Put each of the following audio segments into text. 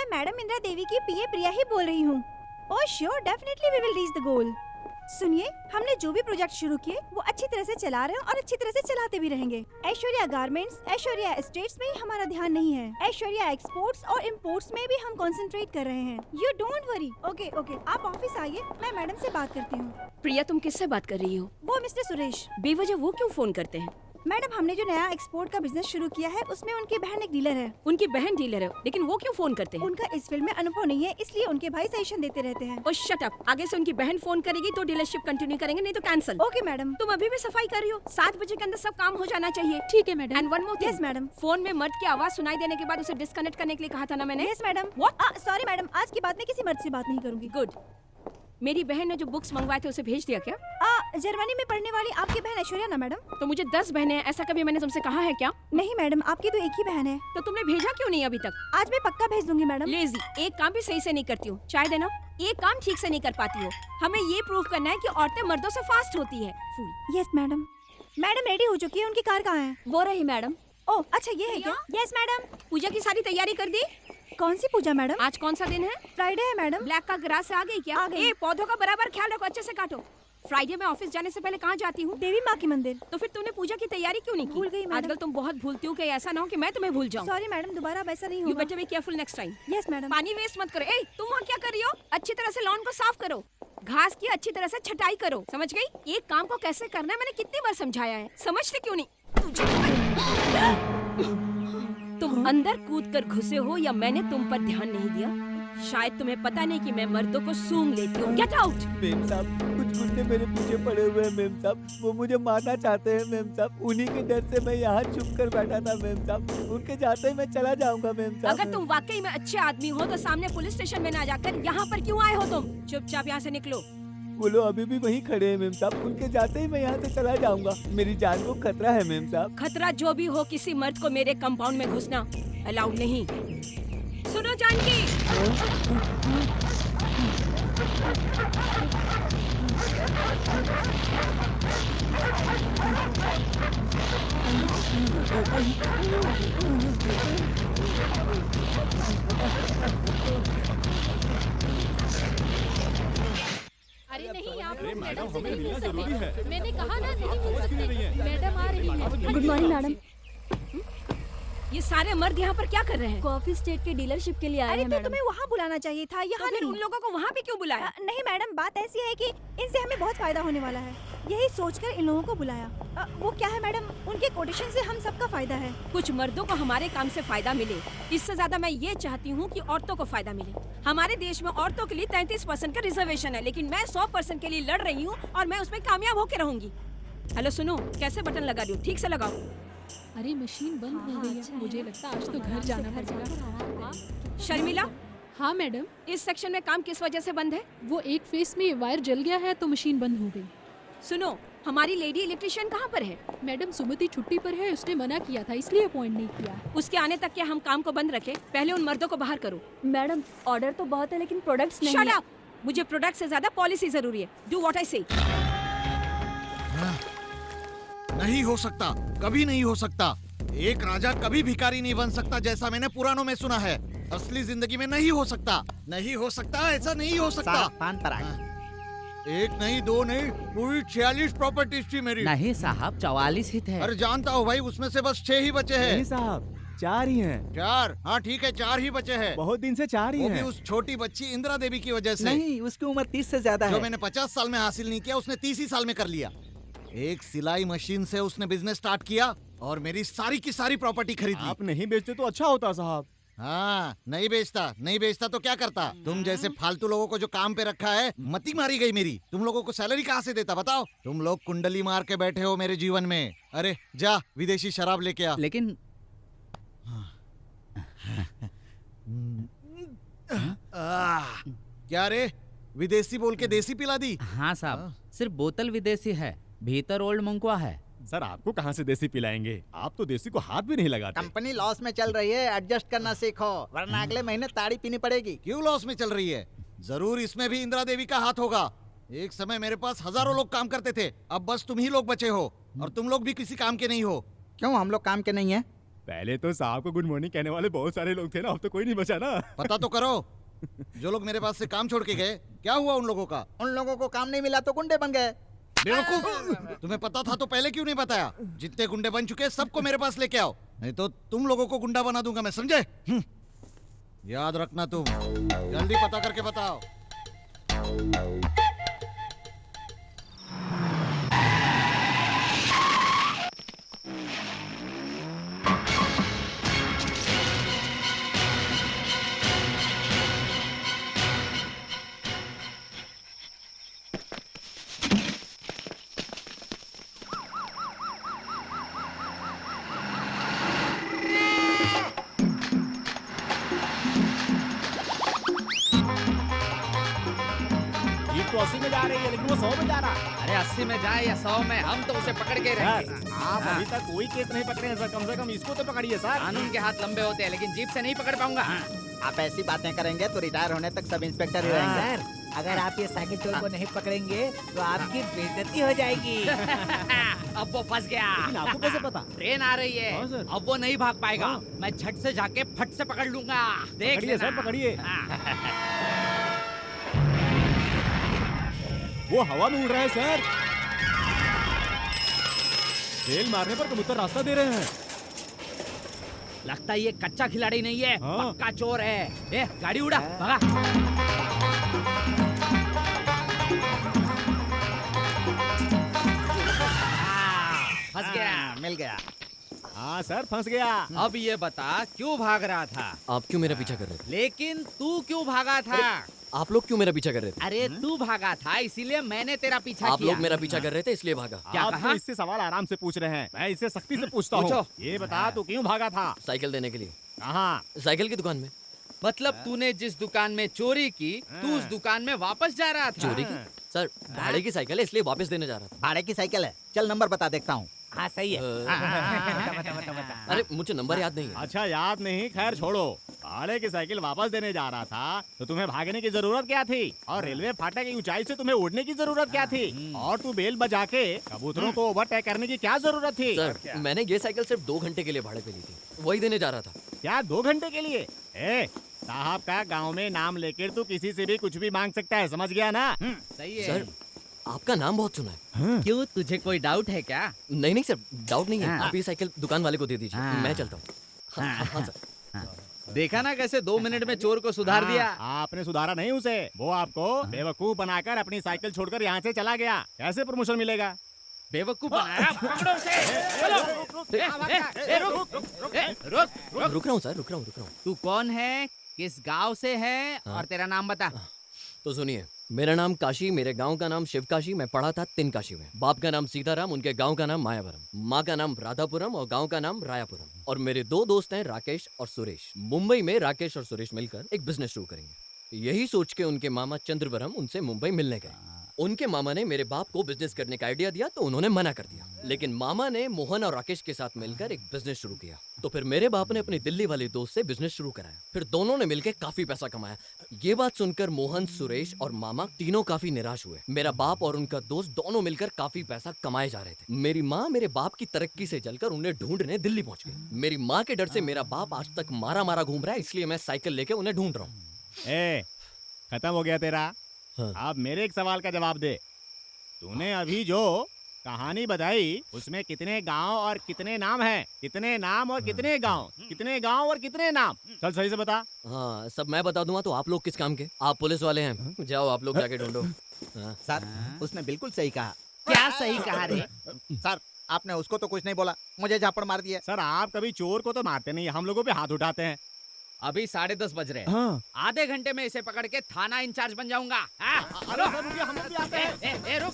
मैं मैडम इंदिरा देवी की पीए प्रिया ही बोल रही हूँ। Oh sure, definitely we will reach the goal. सुनिए, हमने जो भी प्रोजेक्ट शुरू किए वो अच्छी तरह से चला रहे हैं और अच्छी तरह से चलाते भी रहेंगे। ऐश्वर्या गारमेंट्स, ऐश्वर्या एस्टेट्स में हमारा ध्यान नहीं है। ऐश्वर्या एक्सपोर्ट्स और इम्पोर्ट्स में भी हम कंसंट्रेट कर रहे हैं। You don't worry. Okay okay, आप ऑफिस आइए, मैं मैडम से बात करती हूँ। प्रिया, तुम किससे बात कर रही हो? वो मिस्टर सुरेश। बेवजह वो क्यों फोन करते हैं? मैडम, हमने जो नया एक्सपोर्ट का बिजनेस शुरू किया है उसमें उनकी बहन एक डीलर है। उनकी बहन डीलर है, लेकिन वो क्यों फोन करते हैं? उनका इस फील्ड में अनुभव नहीं है, इसलिए उनके भाई सजेशन देते रहते हैं। ओ शट अप। आगे से उनकी बहन फोन करेगी तो डीलरशिप कंटिन्यू करेंगे, नहीं तो कैंसिल। Okay madam. तुम अभी भी सफाई कर रही हो? 7 बजे के अंदर सब काम हो जाना चाहिए। ठीक है madam. And one more thing. Yes madam. Phone में मर्द की आवाज सुनाई देने के बाद उसे डिस्कनेक्ट करने के लिए कहा था ना मैंने? Yes madam. What? Sorry madam, आज की बात में किसी मर्द से बात नहीं करूंगी। गुड। मेरी बहन ने जो बुक्स मंगवाए थे उसे भेज दिया क्या? जर्मनी में पढ़ने वाली आपकी बहन ऐश्वर्या ना मैडम? तो मुझे 10 बहनें हैं, ऐसा कभी मैंने तुमसे कहा है क्या? नहीं मैडम, आपकी तो एक ही बहन है। तो तुमने भेजा क्यों नहीं अभी तक? आज मैं पक्का भेज दूंगी मैडम। लेजी, एक काम भी सही से नहीं करती हो। चाय देना। एक काम ठीक से नहीं कर पाती हो। हमें ये प्रूव करना है कि औरतें मर्दों से फास्ट होती है। फूल। Yes madam. मैडम रेडी हो चुकी है, उनकी कार कहाँ है? वो रही मैडम। ओह अच्छा, ये है क्या? Yes madam. पूजा की सारी तैयारी कर दी? कौन सी पूजा मैडम? आज कौन सा दिन है? फ्राइडे है मैडम। ब्लैक का ग्रास आ गई क्या? आ गई। पौधों का बराबर ख्याल रखो, अच्छे से काटो। फ्राइडे में ऑफिस जाने से पहले कहाँ जाती हूँ? देवी माँ की मंदिर। तो फिर तूने पूजा की तैयारी क्यों नहीं की? भूल गई मैडम। आजकल तुम बहुत भूलती हो, कि ऐसा ना हो कि मैं तुम्हें भूल जाऊँ। सॉरी मैडम, दोबारा अब ऐसा नहीं यू होगा। Better be careful next time. Yes madam. पानी वेस्ट मत करो। तुम वहाँ क्या कर रही हो? अच्छी तरह से लॉन को साफ करो, घास की अच्छी तरह से छटाई करो, समझ गई? एक काम को कैसे करना है मैंने कितनी बार समझाया है, समझते क्यों नहीं? तुम अंदर कूद कर घुसे हो या मैंने तुम पर ध्यान नहीं दिया? शायद तुम्हें पता नहीं कि मैं मर्दों को सूंघ लेती हूँ। Get out. मेम साहब, कुछ गुंडे मेरे पीछे पड़े हुए हैं मेम साहब। वो मुझे मारना चाहते हैं मेम साहब। उन्हीं के डर से मैं यहाँ छुप कर बैठा था मेम साहब। उनके जाते ही मैं चला जाऊंगा मेम साहब। अगर तुम वाकई में अच्छे आदमी हो तो सामने पुलिस स्टेशन में ना जाकर यहाँ पर क्यों आए हो तुम? चुपचाप यहाँ से निकलो। वो लोग अभी भी वहीं खड़े हैं मेम साहब। उनके जाते ही मैं यहाँ से चला जाऊंगा। मेरी जान को खतरा है मेम साहब। खतरा जो भी हो, किसी मर्द को मेरे कंपाउंड में घुसना अलाउड नहीं। सुनो जानकी, अरे नहीं, आप मैडम से नहीं मिल सकते। मैंने कहा ना, नहीं मिल सकते। मैडम आ रही है। Good morning madam. ये सारे मर्द यहाँ पर क्या कर रहे हैं? कॉफी स्टेट के डीलरशिप के लिए आए अरे हैं तो मैडम। तुम्हें वहाँ बुलाना चाहिए था, यहाँ तो फिर नहीं। उन लोगों को वहाँ पे क्यों बुलाया? नहीं मैडम, बात ऐसी है कि इनसे हमें बहुत फायदा होने वाला है, यही सोचकर इन लोगों को बुलाया। वो क्या है मैडम, उनके कोटेशन से हम सबका फायदा है। कुछ मर्दों को हमारे काम से फायदा मिले, इससे ज्यादा मैं ये चाहती हूँ कि औरतों को फायदा मिले। हमारे देश में औरतों के लिए 33% का रिजर्वेशन है, लेकिन मैं 100% के लिए लड़ रही हूँ और मैं उसमें कामयाब होकर रहूंगी। हेलो सुनो, कैसे बटन लगा रही हो? ठीक से लगाओ। अरे मशीन बंद हो गई है। मुझे लगता है आज तो घर जाना पड़ेगा। शर्मिला, हाँ मैडम, इस सेक्शन में काम किस वजह से बंद है? वो एक फेस में वायर जल गया है तो मशीन बंद हो गई। सुनो, हमारी लेडी इलेक्ट्रिशियन कहाँ पर है? मैडम सुमति छुट्टी पर है, उसने मना किया था इसलिए अपॉइंट नहीं किया। उसके आने तक क्या हम काम को बंद रखें? पहले उन मर्दों को बाहर करो। मैडम ऑर्डर तो बहुत है लेकिन प्रोडक्ट्स नहीं शट है। अप! मुझे प्रोडक्ट से ज्यादा पॉलिसी जरूरी है। डू व्हाट आई से। नहीं हो सकता, कभी नहीं हो सकता। एक राजा कभी भिखारी नहीं बन सकता, जैसा मैंने पुराणों में सुना है। असली जिंदगी में नहीं हो सकता, नहीं हो सकता, ऐसा नहीं हो सकता। पान पर एक नहीं, दो नहीं, पूरी 46 प्रॉपर्टीज थी मेरी। नहीं साहब, 44 ही थे। अरे जानता हूँ भाई, उसमें से बस 6 ही बचे हैं। नहीं साहब, 4 ही हैं। 4? हाँ ठीक है, 4 ही बचे हैं। बहुत दिन से 4 ही वो भी हैं। उस छोटी बच्ची इंदिरा देवी की वजह से। नहीं, उसकी उम्र 30 से ज्यादा जो है। मैंने 50 साल में हासिल नहीं किया, उसने 30 ही साल में कर लिया। एक सिलाई मशीन से उसने बिजनेस स्टार्ट किया और मेरी सारी की सारी प्रॉपर्टी खरीद ली। आप नहीं बेचते तो अच्छा होता साहब। हाँ, नहीं बेचता तो क्या करता? तुम जैसे फालतू लोगों को जो काम पे रखा है, मती मारी गई मेरी। तुम लोगों को सैलरी कहाँ से देता बताओ? तुम लोग कुंडली मार के बैठे हो मेरे जीवन में। अरे जा, विदेशी शराब लेके आ। लेकिन क्या रे, विदेशी बोल के देसी पिला दी? हाँ साहब, सिर्फ बोतल विदेशी है, भीतर ओल्ड मंगवा है। सर आपको कहाँ से देसी पिलाएंगे? आप तो देसी को हाथ भी नहीं लगाते। कंपनी लॉस में चल रही है, एडजस्ट करना सीखो वरना अगले महीने ताड़ी पीनी पड़ेगी। क्यों लॉस में चल रही है? जरूर इसमें भी इंदिरा देवी का हाथ होगा। एक समय मेरे पास हजारों लोग काम करते थे, अब बस तुम ही लोग बचे हो और तुम लोग भी किसी काम के नहीं हो। क्यों हम लोग काम के नहीं है? पहले तो साहब को गुड मॉर्निंग कहने वाले बहुत सारे लोग थे ना, अब तो कोई नहीं बचा ना। पता तो करो, जो लोग मेरे पास से काम छोड़ के गए, क्या हुआ उन लोगों का? उन लोगों को काम नहीं मिला तो गुंडे बन गए। बेवकूफ, तुम्हें पता था तो पहले क्यों नहीं बताया? जितने गुंडे बन चुके सबको मेरे पास लेके आओ, नहीं तो तुम लोगों को गुंडा बना दूंगा मैं, समझे? याद रखना तुम, जल्दी पता करके बताओ। जीप तो 80 में जा रही है लेकिन वो 100 में जा रहा। अरे 80 में जाए या 100 में, हम तो उसे पकड़ के रहेंगे। सर, आप अभी तक कोई केस नहीं पकड़े हैं सर, कम से कम इसको तो पकड़िए सर। कानून के हाथ लंबे होते हैं लेकिन जीप से नहीं पकड़ पाऊंगा। आप ऐसी बातें करेंगे तो रिटायर होने तक सब इंस्पेक्टर ही रहेंगे। अगर आप ये साइकिल चोर को नहीं पकड़ेंगे तो आपकी बेइज्जती हो जाएगी। अब वो फंस गया। लेकिन आपको कैसे पता? ट्रेन आ रही है, हाँ, सर। अब वो नहीं भाग पाएगा। मैं झट से जाके फट से पकड़ लूंगा। देख पकड़िए लेना। सर, पकड़िए। हाँ। वो हवा में उड़ रहा है सर। तेल मारने पर कबूतर रास्ता दे रहे हैं। लगता है ये कच्चा खिलाड़ी नहीं है, हाँ। पक्का चोर है। ए, गाड़ी उड़ा, भगा। फंस गया। मिल गया। हाँ सर, फंस गया। अब ये बता क्यों भाग रहा था? आप क्यों मेरा पीछा कर रहे थे? लेकिन तू क्यों भागा था? आप लोग क्यों मेरा पीछा कर रहे थे? अरे तू भागा था इसीलिए मैंने तेरा पीछा आप किया। लोग मेरा पीछा कर रहे थे इसलिए भागा। क्या आप कहा? तो इससे सवाल आराम से पूछ रहे हैं, मैं इससे सख्ती से पूछता हूँ। पूछो। ये बता तू क्यों भागा था? साइकिल देने के लिए। कहाँ? साइकिल की दुकान में। मतलब तूने जिस दुकान में चोरी की, तू उस दुकान में वापस जा रहा था। चोरी की? सर, भाड़े की साइकिल है इसलिए वापस देने जा रहा था। भाड़े की साइकिल है, चल नंबर बता देखता हूँ। हाँ सही है। अरे मुझे नंबर याद नहीं है। अच्छा याद नहीं, खैर छोड़ो। भाड़े की साइकिल वापस देने जा रहा था तो तुम्हें भागने की जरूरत क्या थी? और रेलवे फाटक की ऊंचाई से तुम्हें उड़ने की जरूरत क्या थी? और तू बेल बजा के कबूतरों को ओवरटेक करने की क्या जरूरत थी? सर, मैंने ये साइकिल सिर्फ 2 घंटे के लिए भाड़े पे ली थी, वही देने जा रहा था। क्या 2 घंटे के लिए? साहब का गांव में नाम लेकर तू किसी से भी कुछ भी मांग सकता है, समझ गया ना? सही है। सर, आपका नाम बहुत सुना है। क्यों, तुझे कोई डाउट है क्या? नहीं सर, डाउट नहीं है। आप ये साइकिल दुकान वाले को दे दीजिए, मैं चलता हूँ। हाँ सर। देखा ना कैसे 2 मिनट में चोर को सुधार दिया। आपने सुधारा नहीं उसे, वो आपको बेवकूफ बनाकर अपनी साइकिल छोड़कर यहाँ से चला गया। कैसे प्रमोशन मिलेगा? बेवकूफ बनाया। पकड़ो उसे। चलो। रुक रहा हूँ सर, रुक रहा हूँ। तू कौन है, किस गांव से है, और तेरा नाम बता। तो सुनिए, मेरा नाम काशी, मेरे गांव का नाम शिवकाशी, मैं पढ़ा था 3 काशी में। बाप का नाम सीताराम, उनके गांव का नाम मायावरम, माँ का नाम राधापुरम और गांव का नाम रायापुरम। और मेरे 2 दोस्त हैं राकेश और सुरेश। मुंबई में राकेश और सुरेश मिलकर एक बिजनेस शुरू करेंगे। यही सोच के उनके मामा चंद्रवरम उनसे मुंबई मिलने गए। उनके मामा ने मेरे बाप को बिजनेस करने का आइडिया दिया तो उन्होंने मना कर दिया, लेकिन मामा ने मोहन और राकेश के साथ मिलकर एक बिजनेस शुरू किया। तो फिर मेरे बाप ने अपनी दिल्ली वाले दोस्त से बिजनेस शुरू कराया, फिर दोनों ने मिलकर काफी पैसा कमाया। ये बात सुनकर मोहन, सुरेश और मामा तीनों काफी निराश हुए। मेरा बाप और उनका दोस्त दोनों मिलकर काफी पैसा कमाए जा रहे थे। मेरी माँ मेरे बाप की तरक्की से जलकर उन्हें ढूंढने दिल्ली पहुंच गई। मेरी माँ के डर से मेरा बाप आज तक मारा घूम रहा है, इसलिए मैं साइकिल लेके उन्हें ढूंढ रहा हूँ। खत्म हो गया तेरा? हाँ। अब मेरे एक सवाल का जवाब दे। तूने अभी जो कहानी बताई उसमें कितने गांव और कितने नाम हैं? कितने नाम और कितने गांव? कितने गांव और कितने नाम? चल सही से बता। हाँ, सब मैं बता दूंगा तो आप लोग किस काम के? आप पुलिस वाले हैं, जाओ आप लोग जाके ढूंढो। हाँ। सर, उसने बिल्कुल सही कहा। क्या सही कहा रे? सर, आपने उसको तो कुछ नहीं बोला, मुझे झापड़ मार दिया। सर, आप कभी चोर को तो मारते नहीं, हम लोगों पे हाथ उठाते हैं। अभी 10:30 बज रहे हैं। हाँ। आधे घंटे में इसे पकड़ के थाना इंचार्ज बन जाऊंगा। अरे सर, रुकिए, हम लोग भी आते हैं। रुक।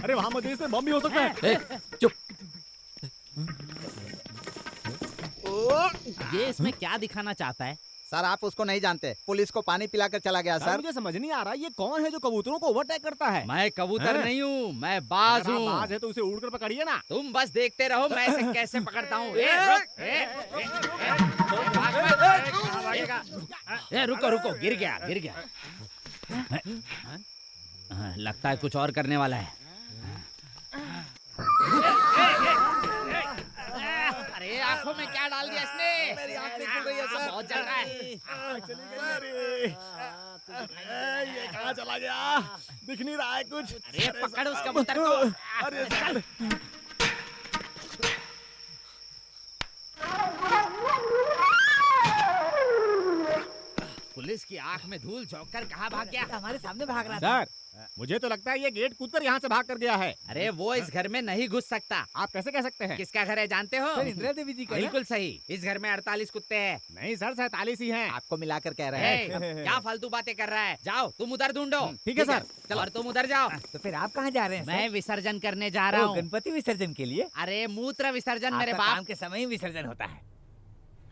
अरे वहाँ मध्य में बम भी हो सकता है। चुप। ये इसमें क्या दिखाना चाहता है? सर आप उसको नहीं जानते, पुलिस को पानी पिलाकर चला गया सर सर। मुझे समझ नहीं आ रहा ये कौन है जो कबूतरों को ओवरटेक करता है। मैं कबूतर हैं? नहीं हूँ, मैं बाज अगर आप हूँ। बाज है तो उसे उड़कर पकड़िए ना। तुम बस देखते रहो मैं इसे कैसे पकड़ता हूँ। रुको रुको, गिर गया गिर गया। लगता है कुछ और करने वाला है। अरे आंखों में क्या डाल दिया इसने? मेरी आँख नहीं खुल रही है सर। बहुत जल रहा है। ये कहाँ चला गया? दिख नहीं रहा है कुछ। अरे पकड़ उस कबूतर को। अरे चल। पुलिस की आंख में धूल झोंक कर कहाँ भाग गया? हमारे सामने भाग रहा था। सर मुझे तो लगता है ये गेट कूदकर यहाँ से भाग कर गया है। अरे वो इस घर में नहीं घुस सकता। आप कैसे कह सकते हैं? किसका घर है जानते हो? सर इंदिरा देवी जी का है। बिल्कुल सही। इस घर में 48 कुत्ते हैं। नहीं सर 47 ही हैं। आपको मिलाकर कह रहे हैं। क्या फालतू बातें कर रहा है? जाओ तुम उधर ढूंढो। ठीक है सर। चलो और तुम उधर जाओ। तो फिर आप कहाँ जा रहे हैं? मैं विसर्जन करने जा रहा हूँ। गणपति विसर्जन के लिए? अरे मूत्र विसर्जन मेरे आपका बाप। काम के समय ही विसर्जन होता है।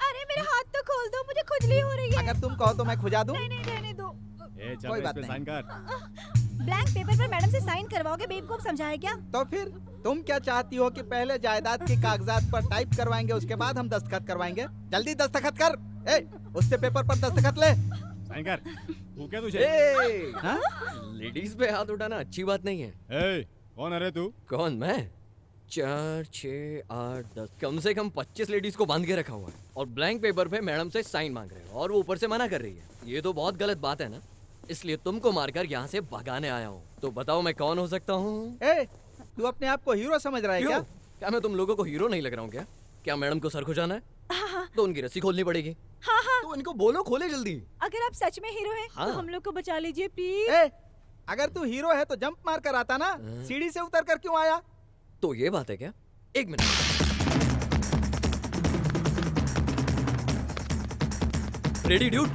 अरे मेरे हाथ तो खोल दो, मुझे खुजली हो रही है। अगर तुम कहो तो मैं खुजा दूं। नहीं रहने दो। ए चल कोई इस बात पे नहीं। साइन कर। ब्लैंक पेपर पर मैडम से साइन करवाओगे? बेवकूफ समझाया क्या? तो फिर तुम क्या चाहती हो कि पहले जायदाद के कागजात पर टाइप करवाएंगे, उसके बाद हम दस्तखत करवाएंगे? जल्दी दस्तखत कर। ए, उससे पेपर पर दस्तखत ले। साइन कर। तू क्या तुझे? लेडीज पे हाथ उठाना अच्छी बात नहीं है। ए कौन है रे तू? कौन मैं? 4, 6, 8, 10 कम से कम 25 लेडीज को बांध के रखा हुआ है और ब्लैंक पेपर पे मैडम से साइन मांग रहे हो और वो ऊपर से मना कर रही है। ये तो बहुत गलत बात है ना, इसलिए तुमको मारकर यहाँ से भगाने आया हूँ। तो बताओ मैं कौन हो सकता हूँ? ए, तू अपने आप को हीरो समझ रहा है क्यों? क्या? क्या मैं तुम लोगों को हीरो नहीं लग रहा हूँ क्या? क्या मैडम को सर खुजाना है? तो उनकी रस्सी खोलनी पड़ेगी। तो इनको बोलो खोले जल्दी। अगर आप सच में हीरो हैं तो हम लोग को बचा लीजिए प्लीज। ए, अगर तू हीरो है तो जंप मार कर आता ना, सीढ़ी से उतर कर क्यों आया? तो ये बात है क्या? एक मिनट। Ready dude?